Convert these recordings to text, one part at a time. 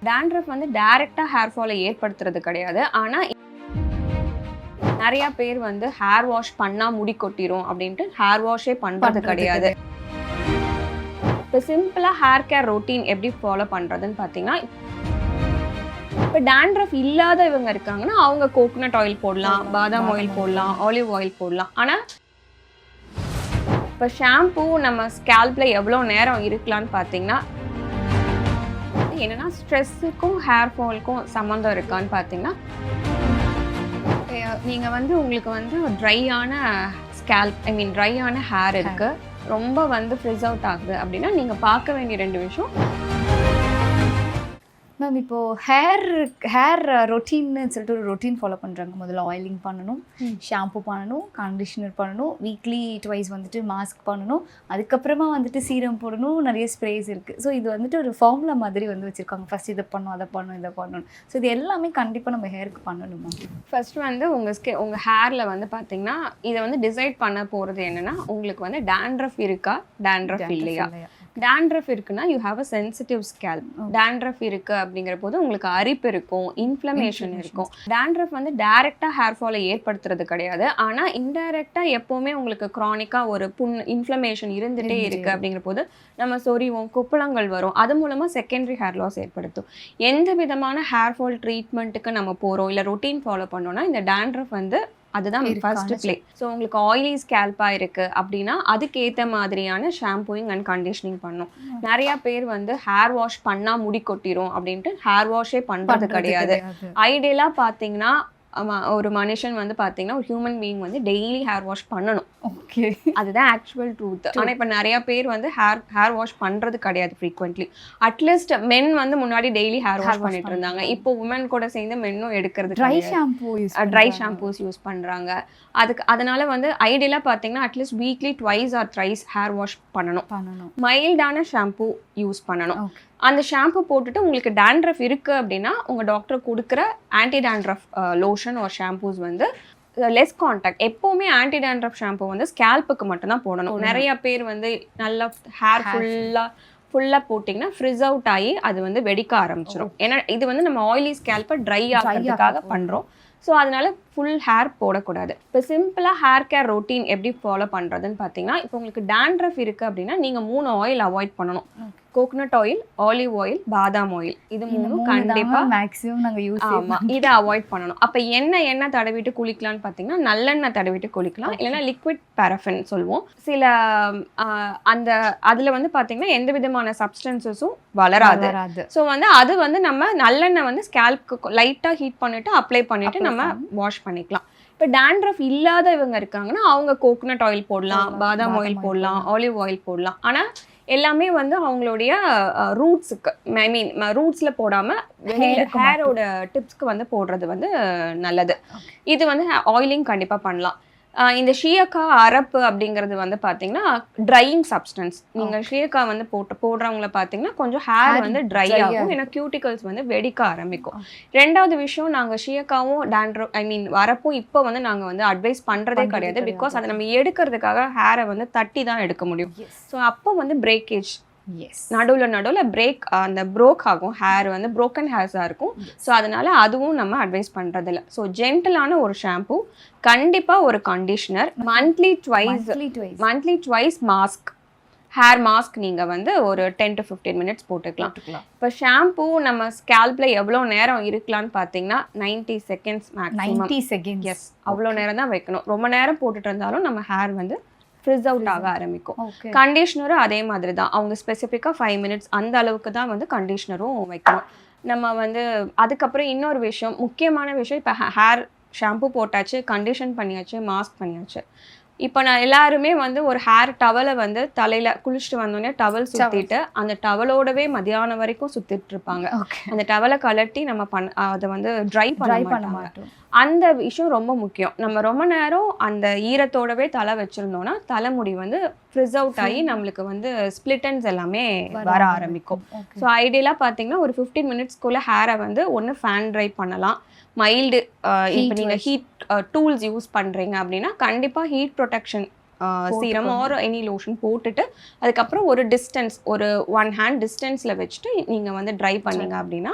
dandruff வந்து டைரக்டா hair ஃபாலை ஏற்படுத்துறது கிடையாது. ஆனா நிறைய பேர் வந்து ஹேர் வாஷ் பண்ணா முடி கொட்டிரும் அப்படின்ட்டு ஹேர் வாஷே பண்றது கிடையாது. இப்போ சிம்பிளா ஹேர் கேர் ரொட்டீன் எப்படி ஃபாலோ பண்றதுன்னு பார்த்தீங்கன்னா, இப்போ dandruff இல்லாத இவங்க இருக்காங்கன்னா அவங்க கோகனட் ஆயில் போடலாம், பாதாம் ஆயில் போடலாம், ஆலிவ் ஆயில் போடலாம். ஆனா இப்போ ஷாம்பூ நம்ம ஸ்கேல்ப்ல எவ்வளோ நேரம் இருக்கலாம்னு பார்த்தீங்கன்னா, என்னன்னா ஸ்ட்ரெஸ்ஸுக்கும் ஹேர் ஃபாலுக்கும் சம்மந்தம் இருக்கான்னு பார்த்தீங்கன்னா, நீங்கள் வந்து உங்களுக்கு வந்து ட்ரையான ஸ்கேல்ப் ட்ரையான ஹேர் இருக்கு, ரொம்ப வந்து ஃப்ரிஸ் அவுட் ஆகுது அப்படின்னா நீங்கள் பார்க்க வேண்டிய 2 விஷயம். மேம் இப்போது ஹேர் ரொட்டீன்னு சொல்லிட்டு ஒரு ரொட்டீன் ஃபாலோ பண்ணுறாங்க. முதல்ல ஆயிலிங் பண்ணணும், ஷாம்பு பண்ணணும், கண்டிஷனர் பண்ணணும், வீக்லி ட்வைஸ் வந்துட்டு மாஸ்க் பண்ணணும், அதுக்கப்புறமா வந்துட்டு சீரம் போடணும், நிறைய ஸ்ப்ரேஸ் இருக்குது. ஸோ இது வந்துட்டு ஒரு ஃபார்முலா மாதிரி வந்து வச்சுருக்காங்க. ஃபஸ்ட் இதை பண்ணணும், அதை பண்ணணும், இதை பண்ணணும். ஸோ இது எல்லாமே கண்டிப்பாக நம்ம ஹேருக்கு பண்ணணுமா? ஃபர்ஸ்ட் வந்து உங்கள் ஹேரில் வந்து பார்த்தீங்கன்னா இதை வந்து டிசைட் பண்ண போகிறது என்னென்னா, உங்களுக்கு வந்து dandruff இருக்கா, dandruff இல்லையா. dandruff இருக்குன்னா you have a sensitive scalp. dandruff இருக்கு அப்படிங்கிற போது உங்களுக்கு அரிப்பு இருக்கும், இன்ஃப்ளமேஷன் இருக்கும். dandruff வந்து டைரக்டா ஹேர் ஃபாலை ஏற்படுத்துறது கிடையாது. ஆனா இன்டைரக்டா எப்பவுமே உங்களுக்கு கிரானிக்கா ஒரு இன்ஃப்ளமேஷன் இருந்துட்டே இருக்கு அப்படிங்கிற போது நம்ம சொறிவோம், கொப்பளங்கள் வரும். அது மூலமா செகண்டரி ஹேர் லாஸ் ஏற்படுத்தும். எந்த விதமான ஹேர் ஃபால் ட்ரீட்மெண்ட்டுக்கு நம்ம போறோம் இல்லை ரொட்டீன் ஃபாலோ பண்ணோம்னா இந்த dandruff வந்து அதுதான் ஃபர்ஸ்ட் பிளே. ஸோ உங்களுக்கு ஆயிலி ஸ்கேல்பாக இருக்குது அப்படின்னா அதுக்கேற்ற மாதிரியான ஷாம்பூயிங் அண்ட் கண்டிஷனிங் பண்ணும். நிறையா பேர் வந்து ஹேர் வாஷ் பண்ணால் முடி கொட்டிரும் அப்படின்ட்டு ஹேர் வாஷே பண்ணுறது கிடையாது. ஐடியலாக பார்த்தீங்கன்னா ஒரு மனுஷன் வந்து பார்த்தீங்கன்னா ஒரு ஹியூமன் பீயிங் வந்து டெய்லி ஹேர் வாஷ் பண்ணணும். ஓகே, அதுதான் ஆக்சுவல் ட்ரூத். ஆனால் இப்போ நிறைய பேர் வந்து ஹேர் வாஷ் பண்ணுறது கிடையாது ஃப்ரீக்வெண்ட்லி. அட்லீஸ்ட் மென் வந்து முன்னாடி டெய்லி ஹேர் வாஷ் பண்ணிட்டு இருந்தாங்க. இப்போ உமன் கூட சேர்ந்து மென்னும் எடுக்கிறது ட்ரை ஷாம்பூஸ் யூஸ் பண்ணுறாங்க. அதனால வந்து ஐடியலாக பார்த்தீங்கன்னா at least weekly twice or thrice hair wash பண்ணணும். மைல்டான ஷாம்பூ யூஸ் பண்ணணும். அந்த ஷாம்பு போட்டுட்டு உங்களுக்கு dandruff இருக்குது அப்படின்னா உங்கள் டாக்டர் கொடுக்குற ஆன்டி dandruff லோஷன் ஒரு ஷாம்பூஸ் வந்து லெஸ் கான்டாக்ட். எப்போவுமே ஆன்டி dandruff ஷாம்பு வந்து ஸ்கேல்ப்புக்கு மட்டும்தான் போடணும். நிறைய பேர் வந்து நல்லா ஹேர் ஃபுல்லாக போட்டிங்கன்னா ஃப்ரிஸ் அவுட் ஆகி அது வந்து வெடிக்க ஆரம்பிச்சிடும். ஏன்னா இது வந்து நம்ம ஆயிலி ஸ்கேல்ப்பை ட்ரை ஆகிறதுக்காக பண்ணுறோம். ஸோ அதனால ஃபுல் ஹேர் போடக்கூடாது. இப்போ சிம்பிளாக ஹேர் கேர் ரொட்டீன் எப்படி ஃபாலோ பண்ணுறதுன்னு பார்த்தீங்கன்னா, இப்போ உங்களுக்கு dandruff இருக்குது அப்படின்னா நீங்கள் 3 ஆயில் அவாய்ட் பண்ணணும். கோகனட் ஆயில், ஆலிவ் ஆயில், பாதாம் ஆயில், இது 3 கண்டிப்பாக மேக்ஸிமம் நாங்கள் யூஸ் ஆமாம் இதை அவாய்ட் பண்ணணும். அப்போ எண்ணெய் தடவிட்டு குளிக்கலான்னு பார்த்தீங்கன்னா நல்லெண்ணெய் தடவிட்டு குளிக்கலாம், இல்லைன்னா லிக்விட் பேரஃபின் சொல்லுவோம். சில அந்த அதில் வந்து பார்த்தீங்கன்னா எந்த விதமான சப்ஸ்டன்சஸும் வளராது. ஸோ வந்து அது வந்து நம்ம நல்லெண்ணெய் வந்து ஸ்கேல்ப்க்கு லைட்டாக ஹீட் பண்ணிவிட்டு அப்ளை பண்ணிவிட்டு நம்ம வாஷ் பண்ணிக்கலாம். இப்போ dandruff இல்லாத இவங்க இருக்காங்கன்னா அவங்க கோகனட் ஆயில் போடலாம், பாதாம் ஆயில் போடலாம், ஆலிவ் ஆயில் போடலாம். ஆனால் எல்லாமே வந்து அவங்களுடைய ரூட்ஸுக்கு ரூட்ஸில் போடாமல் ஹேரோட டிப்ஸ்க்கு வந்து போடுறது வந்து நல்லது. இது வந்து ஆயிலிங் கண்டிப்பாக பண்ணலாம். இந்த ஷீயக்கா அரப்பு அப்படிங்கிறது வந்து பார்த்தீங்கன்னா ட்ரையிங் சப்ஸ்டன்ஸ். நீங்கள் ஷீயக்கா வந்து போடுறவங்கள பார்த்தீங்கன்னா கொஞ்சம் ஹேர் வந்து ட்ரை ஆகும், ஏன்னா கியூட்டிகல்ஸ் வந்து வெடிக்க ஆரம்பிக்கும். 2வது விஷயம், நாங்கள் ஷீயக்காவும் dandruff அரப்பும் இப்போ வந்து நாங்கள் வந்து அட்வைஸ் பண்ணுறதே கிடையாது. பிகாஸ் அதை நம்ம எடுக்கிறதுக்காக ஹேரை வந்து தட்டி தான் எடுக்க முடியும். ஸோ அப்போ வந்து பிரேக்கேஜ் நடுவில் பிரேக் அந்த ப்ரோக் ஆகும், ஹேர் வந்து ப்ரோக்கன் ஹேர்ஸாக இருக்கும். ஸோ அதனால அதுவும் நம்ம அட்வைஸ் பண்ணுறதில்ல. ஸோ ஜென்டிலான ஒரு ஷாம்பூ, கண்டிப்பாக ஒரு conditioner, monthly twice mask, hair mask நீங்கள் வந்து ஒரு 10 to 15 minutes போட்டுக்கலாம். இப்போ ஷாம்பூ நம்ம ஸ்கேல்ப்ல எவ்வளோ நேரம் இருக்கலாம்னு பார்த்தீங்கன்னா 90 seconds மேக்ஸிமம். 90 seconds, எஸ், அவ்வளோ நேரம் தான் வைக்கணும். ரொம்ப நேரம் போட்டுட்டு இருந்தாலும் நம்ம ஹேர் வந்து ஃப்ரிஸ் அவுட் ஆக ஆரம்பிக்கும். கண்டிஷனரும் அதே மாதிரி தான், அவங்க ஸ்பெசிஃபிக்காக 5 minutes அந்த அளவுக்கு தான் வந்து கண்டிஷனரும் வைக்கணும். நம்ம வந்து அதுக்கப்புறம் இன்னொரு விஷயம், முக்கியமான விஷயம், இப்போ ஹேர் ஷாம்பு போட்டாச்சு, கண்டிஷன் பண்ணியாச்சு, மாஸ்க் பண்ணியாச்சு. இப்போ நான் எல்லாருமே வந்து ஒரு ஹேர் டவலை வந்து தலையில் குளிச்சுட்டு வந்தோடனே டவல் சுற்றிட்டு அந்த டவலோடவே மதியானம் வரைக்கும் சுற்றிட்டு இருப்பாங்க. அந்த டவலை கலட்டி நம்ம அதை வந்து ட்ரை பண்ண மாட்டோம். அந்த விஷயம் ரொம்ப முக்கியம். நம்ம ரொம்ப நேரம் அந்த ஈரத்தோடவே தலை வச்சுருந்தோன்னா தலைமுடி வந்து ஃப்ரிஸ் அவுட் ஆகி நம்மளுக்கு வந்து ஸ்பிளிட்டன்ஸ் எல்லாமே வர ஆரம்பிக்கும். ஸோ ஐடியலாக பார்த்தீங்கன்னா ஒரு 15 minutesக்குள்ளே ஹேரை வந்து ஒன்று ஃபேன் ட்ரை பண்ணலாம். மைல்டு இப்போ நீங்கள் ஹீட் டூல்ஸ் யூஸ் பண்ணுறீங்க அப்படின்னா கண்டிப்பாக heat protection serum or any lotion போட்டுட்டு அதுக்கப்புறம் ஒரு டிஸ்டன்ஸ், ஒரு 1 hand டிஸ்டன்ஸில் வச்சுட்டு நீங்கள் வந்து ட்ரை பண்ணீங்க அப்படின்னா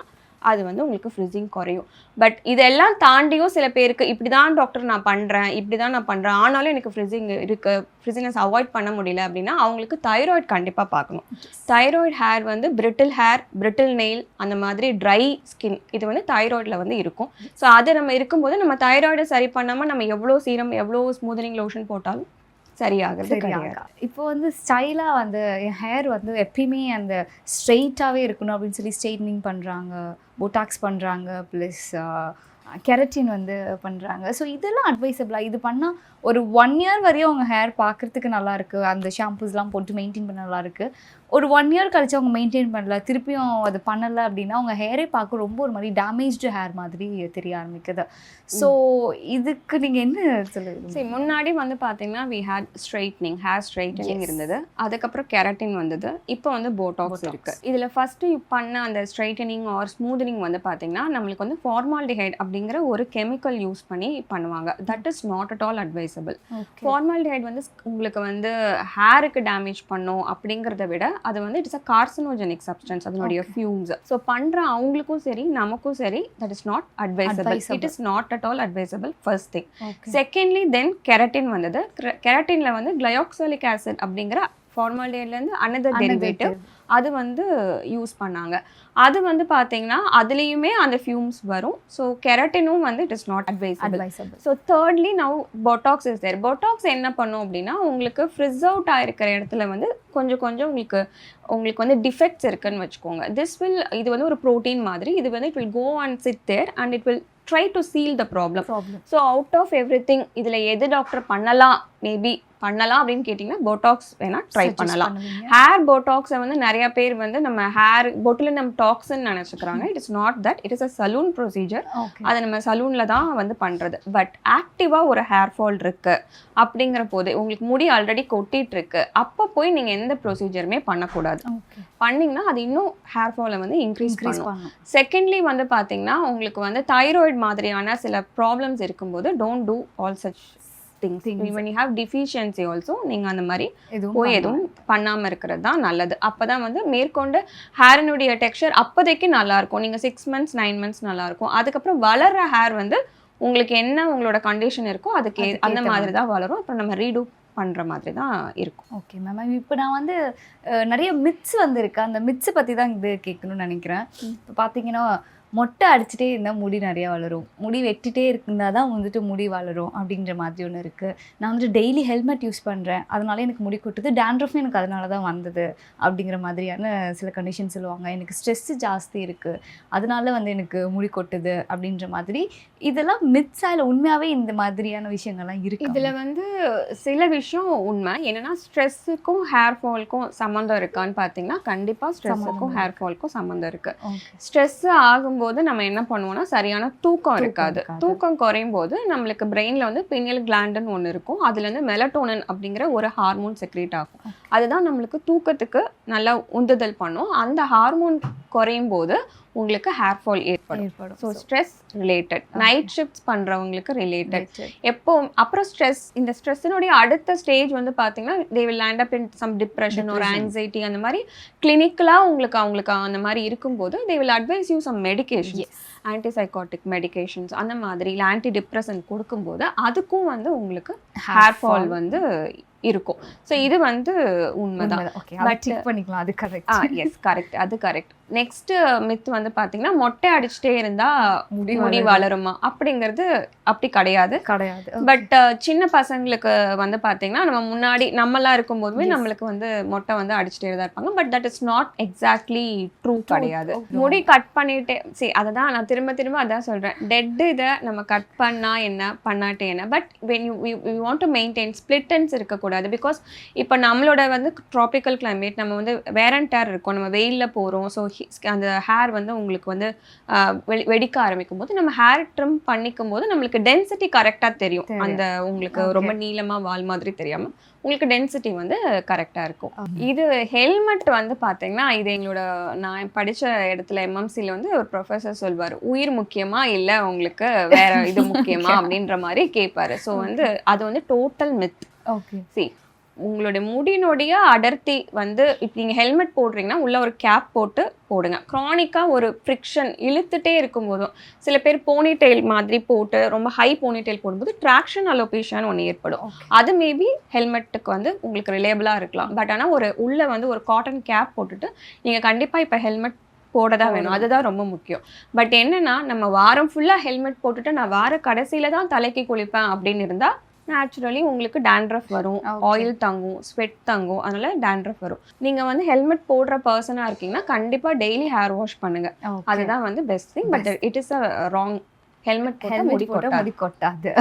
அது வந்து உங்களுக்கு ஃப்ரிஸிங் குறையும். பட் இதெல்லாம் தாண்டியும் சில பேருக்கு இப்படி தான் டாக்டர் நான் பண்ணுறேன், இப்படி தான் நான் பண்ணுறேன், ஆனாலும் எனக்கு ஃப்ரிஸிங் இருக்குது, ஃப்ரிஸினஸ் அவாய்ட் பண்ண முடியல அப்படின்னா அவங்களுக்கு தைராய்டு கண்டிப்பாக பார்க்கணும். தைராய்டு ஹேர் வந்து பிரிட்டில் ஹேர், பிரிட்டில் நெயில், அந்த மாதிரி ட்ரை ஸ்கின், இது வந்து தைராய்டில் வந்து இருக்கும். ஸோ அது நம்ம இருக்கும்போது நம்ம தைராய்டை சரி பண்ணாமல் நம்ம எவ்வளோ சீரம் எவ்வளோ ஸ்மூதனிங் லோஷன் போட்டாலும் சரியாகிறது கிடையாது. இப்போ வந்து ஸ்டைலாக வந்து என் ஹேர் வந்து எப்பயுமே அந்த ஸ்ட்ரெயிட்டாகவே இருக்கணும் அப்படின்னு சொல்லி ஸ்ட்ரெயிட்னிங் பண்ணுறாங்க, போட்டாக்ஸ் பண்ணுறாங்க, ப்ளஸ் கெரட்டின் வந்து பண்ணுறாங்க. ஸோ இதெல்லாம் அட்வைசபிளாக இது பண்ணால் ஒரு 1 இயர் வரையும் அவங்க ஹேர் பார்க்குறதுக்கு நல்லாயிருக்கு, அந்த ஷாம்பூஸ்லாம் போட்டு மெயின்டைன் பண்ண நல்லாயிருக்கு. ஒரு 1 இயர் கழிச்சு அவங்க மெயின்டைன் பண்ணல, திருப்பியும் அது பண்ணலை அப்படின்னா அவங்க ஹேரே பார்க்க ரொம்ப ஒரு மாதிரி டேமேஜ்டு ஹேர் மாதிரி தெரிய ஆரம்பிக்குது. ஸோ இதுக்கு நீங்கள் என்ன சொல்லுவீங்க? சரி, முன்னாடி வந்து பார்த்தீங்கன்னா we had straightening, hair straightening இருந்தது, அதுக்கப்புறம் கெரட்டின் வந்தது, இப்போ வந்து போட்டாக்ஸ் இருக்குது. இதில் ஃபஸ்ட்டு பண்ண அந்த ஸ்ட்ரைட்டனிங் ஆர் ஸ்மூதனிங் வந்து பார்த்தீங்கன்னா நம்மளுக்கு வந்து ஃபார்மால்டிஹைட் அப்படிங்கிற ஒரு கெமிக்கல் யூஸ் பண்ணி பண்ணுவாங்க. That is not at all advisable. Formaldehyde வந்து உங்களுக்கு வந்து ஹேருக்கு டேமேஜ் பண்ணும் அப்படிங்கிறத விட அது வந்து இட்ஸ் அ கார்சினோஜெனிக் சப்ஸ்டன்ஸ், அதனுடைய ஃபியூம்ஸ். ஸோ பண்ணுற அவங்களுக்கும் சரி நமக்கும் சரி that is not advisable. It is not at all advisable, first thing. Secondly then keratin வந்தது. கெரட்டின்ல வந்து கிளையாக்சாலிக் ஆசிட் அப்படிங்கிற ஃபார்மால்டிஹைட்லேருந்து அனதர் டெரிவேட்டிவ் அது வந்து யூஸ் பண்ணாங்க. அது வந்து பார்த்தீங்கன்னா அதுலேயுமே அந்த ஃபியூம்ஸ் வரும். ஸோ கெரட்டினும் வந்து it is not advisable. So thirdly now botox is there. Botox என்ன பண்ணும் அப்படின்னா உங்களுக்கு ஃப்ரிஸ் அவுட் ஆகிருக்கிற இடத்துல வந்து கொஞ்சம் கொஞ்சம் உங்களுக்கு வந்து டிஃபெக்ட்ஸ் இருக்குன்னு வச்சுக்கோங்க. இது வந்து ஒரு ப்ரோட்டீன் மாதிரி, இது வந்து it will go and sit there and it will try to seal the problem. So out of everything இதில் எது டாக்டர் பண்ணலாம், மேபி பண்ணலாம் அப்படின்னு கேட்டிங்கன்னா போட்டாக்ஸ் வேணால் ட்ரை பண்ணலாம். ஹேர் போட்டாக்ஸை வந்து நிறைய பேர் வந்து நம்ம ஹேர் பொட்டுலினம் டாக்ஸ்ன்னு நினச்சிக்கிறாங்க. It is not that, it is a salon procedure. அதை நம்ம சலூனில் தான் வந்து பண்ணுறது. பட் ஆக்டிவாக ஒரு ஹேர் ஃபால் இருக்குது அப்படிங்கிற போது உங்களுக்கு முடி ஆல்ரெடி கொட்டிட்டு இருக்கு, அப்போ போய் நீங்கள் எந்த ப்ரொசீஜருமே பண்ணக்கூடாது. பண்ணிங்கன்னா அது இன்னும் ஹேர் ஃபாலை வந்து இன்க்ரீஸ் பண்ணும். செகண்ட்லி வந்து பார்த்தீங்கன்னா உங்களுக்கு வந்து தைராய்டு மாதிரியான சில ப்ராப்ளம்ஸ் இருக்கும்போது don't do all such things. When you have deficiency also நீங்கள் அந்த மாதிரி போய் எதுவும் பண்ணாமல் இருக்கிறது தான் நல்லது. அப்போ தான் வந்து மேற்கொண்டு ஹேரினுடைய டெக்ஸ்சர் அப்போதைக்கு நல்லாயிருக்கும். நீங்கள் 6 months 9 months நல்லாயிருக்கும். அதுக்கப்புறம் வளர்கிற ஹேர் வந்து உங்களுக்கு என்ன உங்களோட கண்டிஷன் இருக்கோ அதுக்கு அந்த மாதிரி தான் வளரும். அப்புறம் நம்ம ரீடூ பண்ணுற மாதிரி தான் இருக்கும். ஓகே மேம், இப்போ நான் வந்து நிறைய மித்ஸ் வந்து இருக்கு, அந்த மித்ஸை பற்றி தான் இது கேட்கணும்னு நினைக்கிறேன். இப்போ பார்த்தீங்கன்னா மொட்டை அடிச்சுட்டே இருந்தால் முடி நிறையா வளரும், முடி வெட்டிகிட்டே இருந்தால் தான் வந்துட்டு முடி வளரும் அப்படின்ற மாதிரி ஒன்று இருக்குது. நான் வந்துட்டு டெய்லி ஹெல்மெட் யூஸ் பண்ணுறேன், அதனால எனக்கு முடி கொட்டுது, டேண்ட்ரஃபும் எனக்கு அதனால தான் வந்தது அப்படிங்கிற மாதிரியான சில கண்டிஷன் சொல்லுவாங்க. எனக்கு ஸ்ட்ரெஸ்ஸு ஜாஸ்தி இருக்குது அதனால வந்து எனக்கு முடி கொட்டுது அப்படின்ற மாதிரி. இதெல்லாம் மித்ஸா இல்லை உண்மையாகவே இந்த மாதிரியான விஷயங்கள்லாம் இருக்குது? இதில் வந்து சில விஷயம் உண்மை. என்னென்னா ஸ்ட்ரெஸ்ஸுக்கும் ஹேர் ஃபால்க்கும் சம்மந்தம் இருக்கான்னு பார்த்தீங்கன்னா கண்டிப்பாக ஸ்ட்ரெஸ்ஸுக்கும் ஹேர் ஃபால்க்கும் சம்மந்தம் இருக்குது. ஸ்ட்ரெஸ் ஆகும்போது நம்ம என்ன பண்ணுவோம்னா சரியான தூக்கம் இருக்காது. தூக்கம் குறையும் போது நம்மளுக்கு பிரெயினில் வந்து பினியல் கிளாண்டுன்னு ஒன்று இருக்கும், அதுலேருந்து மெலட்டோனின் அப்படிங்கிற ஒரு ஹார்மோன் செக்ரேட் ஆகும். அதுதான் நம்மளுக்கு தூக்கத்துக்கு நல்லா உந்துதல் பண்ணும். அந்த ஹார்மோன் குறையும் போது உங்களுக்கு ஹேர் ஃபால் ஏற்படும். So stress related, night shifts பண்ணுறவங்களுக்கு ரிலேட்டட். எப்போ அப்புறம் இந்த ஸ்ட்ரெஸ்ஸினுடைய அடுத்த ஸ்டேஜ் வந்து பார்த்தீங்கன்னா they will land up in some depression ஒரு ஆங்ஸைட்டி அந்த மாதிரி கிளினிக்கலாக அவங்களுக்கு அந்த மாதிரி இருக்கும்போது they will advise you some medication, antipsychotic medications அந்த மாதிரி இல்லை ஆன்டி டிப்ரெசன்ட் கொடுக்கும்போது அதுக்கும் வந்து உங்களுக்கு ஹேர் ஃபால் வந்து இருக்கும். ஸோ இது வந்து உண்மைதான். பண்ணிக்கலாம், அது கரெக்ட். எஸ் கரெக்ட், அது கரெக்ட். நெக்ஸ்ட் மித் வந்து பார்த்தீங்கன்னா மொட்டை அடிச்சுட்டே இருந்தா முடி வளருமா அப்படிங்கிறது அப்படி கிடையாது. பட் சின்ன பசங்களுக்கு வந்து பார்த்தீங்கன்னா நம்ம முன்னாடி நம்மலாம் இருக்கும்போதுமே நம்மளுக்கு வந்து மொட்டை வந்து அடிச்சுட்டே தான் இருப்பாங்க. But that is not exactly true கிடையாது. முடி கட் பண்ணிட்டே சரி, அதை தான் நான் திரும்ப அதான் சொல்கிறேன். டெட்டு இதை நம்ம கட் பண்ணால் என்ன பண்ணாட்டே என்ன, but when you want to maintain split ends இருக்கக்கூடாது. பிகாஸ் இப்போ நம்மளோட வந்து ட்ராபிக்கல் கிளைமேட், நம்ம வந்து வேர் அண்ட் டேர் இருக்கும், நம்ம வெயிலில் போகிறோம். ஸோ அந்த ஹேர் வந்து உங்களுக்கு வந்து வெடிக்க ஆரம்பிக்கும் போது நம்ம ஹேர் ட்ரிம் பண்ணிக்கும் போது நம்மளுக்கு டென்சிட்டி கரெக்டாக தெரியும். அந்த உங்களுக்கு ரொம்ப நீளமாக வால் மாதிரி தெரியாமல் உங்களுக்கு டென்சிட்டி வந்து கரெக்டாக இருக்கும். இது ஹெல்மெட் வந்து பார்த்தீங்கன்னா இது எங்களோட நான் படித்த இடத்துல எம்எம்சியில் வந்து ஒரு ப்ரொஃபஸர் சொல்வார், உயிர் முக்கியமா இல்லை உங்களுக்கு வேற இது முக்கியமா அப்படின்ற மாதிரி கேட்பாரு. ஸோ வந்து அது வந்து டோட்டல் மித். ஓகே, see உங்களுடைய முடியினுடைய அடர்த்தி வந்து இப்போ நீங்கள் ஹெல்மெட் போடுறீங்கன்னா உள்ள ஒரு கேப் போட்டு போடுங்க. க்ரானிக்காக ஒரு ஃப்ரிக்ஷன் இழுத்துட்டே இருக்கும்போதும் சில பேர் போனிடெயில் மாதிரி போட்டு ரொம்ப ஹை போனிடெயில் போடும்போது ட்ராக்ஷன் அலோபேஷியான்னு ஒன்று ஏற்படும். அது மேபி ஹெல்மெட்டுக்கு வந்து உங்களுக்கு ரிலேபிளாக இருக்கலாம். பட் ஆனால் ஒரு உள்ள வந்து ஒரு காட்டன் கேப் போட்டுட்டு நீங்கள் கண்டிப்பாக இப்போ ஹெல்மெட் போட தான் வேணும். அதுதான் ரொம்ப முக்கியம். பட் என்னன்னா நம்ம வாரம் ஃபுல்லாக ஹெல்மெட் போட்டுட்டு நான் வார கடைசியில தான் தலைக்கு குளிப்பேன் அப்படின்னு இருந்தால் நேச்சுரலி உங்களுக்கு டேண்ட்ரஃப் வரும், ஆயில் தங்கும், ஸ்வெட் தங்கும், அதனால டேண்ட்ரஃப் வரும். நீங்கள் வந்து ஹெல்மெட் போடுற பர்சனாக இருக்கீங்கன்னா கண்டிப்பாக டெய்லி ஹேர் வாஷ் பண்ணுங்க. அதுதான் வந்து best thing. But it is a wrong. Helmet போட்டால் முடி கொட்டாது.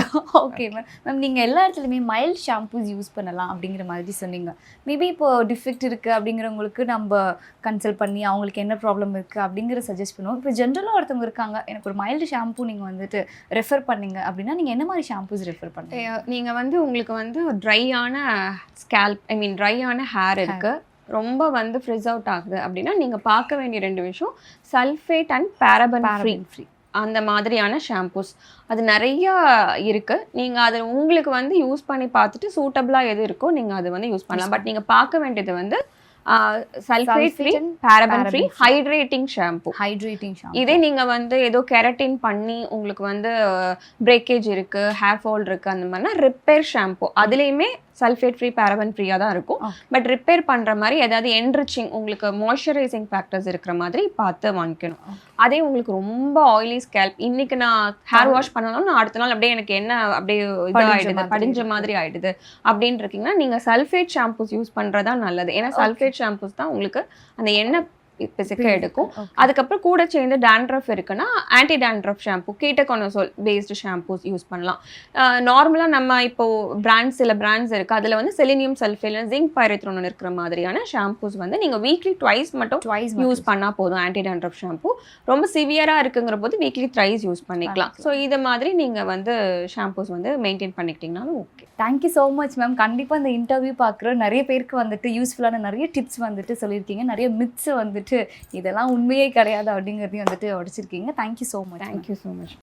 ஓகே மேம், நீங்கள் எல்லா இடத்துலையுமே மைல்ட் ஷாம்பூஸ் யூஸ் பண்ணலாம் அப்படிங்கிற மாதிரி சொன்னீங்க. மேபி இப்போ டிஃபெக்ட் இருக்குது அப்படிங்கிறவங்களுக்கு நம்ம கன்சல்ட் பண்ணி அவங்களுக்கு என்ன ப்ராப்ளம் இருக்குது அப்படிங்கிற சஜஸ்ட் பண்ணுவோம். இப்போ ஜென்ரலாக ஒருத்தவங்க இருக்காங்க, எனக்கு ஒரு மைல்டு ஷாம்பூ நீங்கள் வந்துட்டு ரெஃபர் பண்ணீங்க அப்படின்னா நீங்கள் என்ன மாதிரி ஷாம்பூஸ் ரெஃபர் பண்ணுறீங்க? நீங்கள் வந்து உங்களுக்கு வந்து ட்ரையான ஸ்கேல்ப், ஐ மீன் ட்ரையான ஹேர் இருக்குது, ரொம்ப வந்து ஃப்ரிஸ் அவுட் ஆகுது அப்படின்னா நீங்கள் பார்க்க வேண்டிய 2 விஷயம் சல்ஃபேட் அண்ட் பேரபன் ஃப்ரீ அந்த மாதிரியான ஷாம்பூஸ். அது நிறையா இருக்குது. நீங்கள் அதை உங்களுக்கு வந்து யூஸ் பண்ணி பார்த்துட்டு சூட்டபிளாக எது இருக்கோ நீங்கள் அதை வந்து யூஸ் பண்ணலாம். பட் நீங்கள் பார்க்க வேண்டியது வந்து sulphate free, paraben free, hydrating shampoo. இதே நீங்கள் வந்து ஏதோ கெரட்டின் பண்ணி உங்களுக்கு வந்து பிரேக்கேஜ் இருக்குது, ஹேர் ஃபால் இருக்குது, அந்த மாதிரினா ரிப்பேர் ஷாம்பூ. அதுலேயுமே சல்ஃபேட் ஃப்ரீ, பேரபன் ஃப்ரீயாக தான் இருக்கும். பட் ரிப்பேர் பண்ணுற மாதிரி ஏதாவது என்ரிச்சிங் உங்களுக்கு மாய்ஸ்சரைசிங் ஃபேக்டர்ஸ் இருக்கிற மாதிரி பார்த்து வாங்கிக்கணும். அதே உங்களுக்கு ரொம்ப ஆயிலி ஸ்கேல்ப், இன்னைக்கு நான் ஹேர் வாஷ் பண்ணணும், நான் அடுத்த நாள் அப்படியே எனக்கு என்ன அப்படியே இதாகிடுது, படிஞ்ச மாதிரி ஆகிடுது அப்படின்னு இருக்கீங்கன்னா நீங்கள் சல்ஃபேட் ஷாம்பூஸ் யூஸ் பண்ணுறதா நல்லது. ஏன்னா சல்ஃபேட் ஷாம்பூஸ் தான் உங்களுக்கு அந்த எண்ணெய் பிசிக்க எடுக்கும். அதுக்கப்புறம் கூட சேர்ந்து டேண்ட்ரஃப் இருக்குன்னா anti dandruff shampoo, ketoconazole based shampoos use பண்ணலாம். நார்மலாக நம்ம இப்போ சில பிராண்ட்ஸ் இருக்குது, அதில் வந்து செலினியம் சல்ஃபேட், ஜிங்க் பைரத்ரோன் இருக்கிற மாதிரியான ஷாம்பூஸ் வந்து நீங்கள் வீக்லி ட்வைஸ் மட்டும் யூஸ் பண்ணால் போதும். ஆன்டி டேண்ட்ரஃப் ஷாம்பூ ரொம்ப சிவியராக இருக்குங்கிற போது வீக்லி த்ரைஸ் யூஸ் பண்ணிக்கலாம். ஸோ இது மாதிரி நீங்கள் வந்து ஷாம்பூஸ் வந்து மெயின்டைன் பண்ணிக்கிட்டிங்கனாலும் okay. Thank you so much ma'am. கண்டிப்பாக இந்த இன்டர்வியூ பார்க்குற நிறைய பேருக்கு வந்துட்டு யூஸ்ஃபுல்லான நிறைய டிப்ஸ் வந்துட்டு சொல்லியிருக்கீங்க. நிறைய மித்ஸ் வந்துட்டு இதெல்லாம் உண்மையே கிடையாது அப்படிங்கிறதையும் வந்துட்டு உடைச்சிருக்கீங்க. Thank you so much. Thank you so much.